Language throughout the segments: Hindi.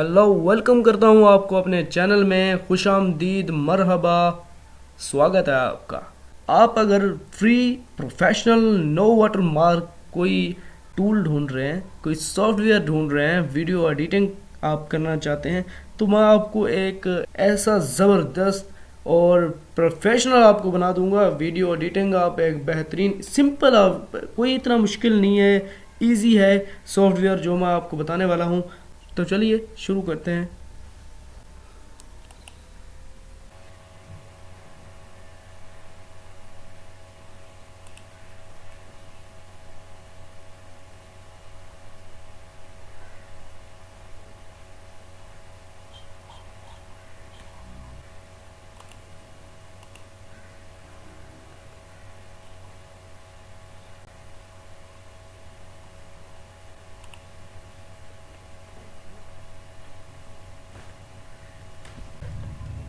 हेलो, वेलकम करता हूँ आपको अपने चैनल में। खुश आमदीद, मरहबा, स्वागत है आपका। आप अगर free professional no watermark कोई टूल ढूंढ रहे हैं, कोई सॉफ्टवेयर ढूंढ रहे हैं, वीडियो एडिटिंग आप करना चाहते हैं, तो मैं आपको एक ऐसा ज़बरदस्त और प्रोफेशनल आपको बना दूंगा। वीडियो एडिटिंग आप एक बेहतरीन सिंपल, आप कोई इतना मुश्किल नहीं है, इजी है सॉफ्टवेयर जो मैं आपको बताने वाला हूँ। तो चलिए शुरू करते हैं।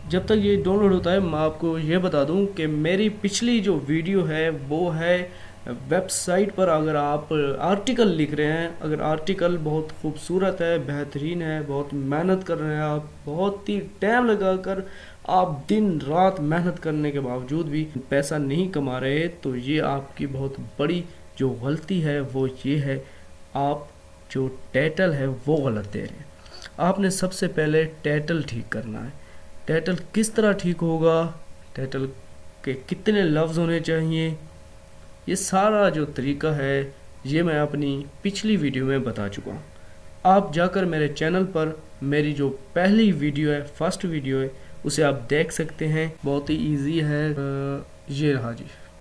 जब तक ये डाउनलोड होता है, मैं आपको ये बता दूं कि मेरी पिछली जो वीडियो है वो है वेबसाइट पर। अगर आप आर्टिकल लिख रहे हैं, अगर आर्टिकल बहुत खूबसूरत है, बेहतरीन है, बहुत मेहनत कर रहे हैं आप, बहुत ही टाइम लगाकर आप दिन रात मेहनत करने के बावजूद भी पैसा नहीं कमा रहे, तो ये आपकी बहुत बड़ी जो गलती है वो ये है, आप जो टाइटल है वो गलत दे रहे हैं। आपने सबसे पहले टाइटल ठीक करना है। टाइटल किस तरह ठीक होगा, टाइटल के कितने लफ्ज़ होने चाहिए, ये सारा जो तरीका है ये मैं अपनी पिछली वीडियो में बता चुका हूँ। आप जाकर मेरे चैनल पर मेरी जो पहली वीडियो है, फर्स्ट वीडियो है, उसे आप देख सकते हैं। बहुत ही इजी है। ये रहा जी।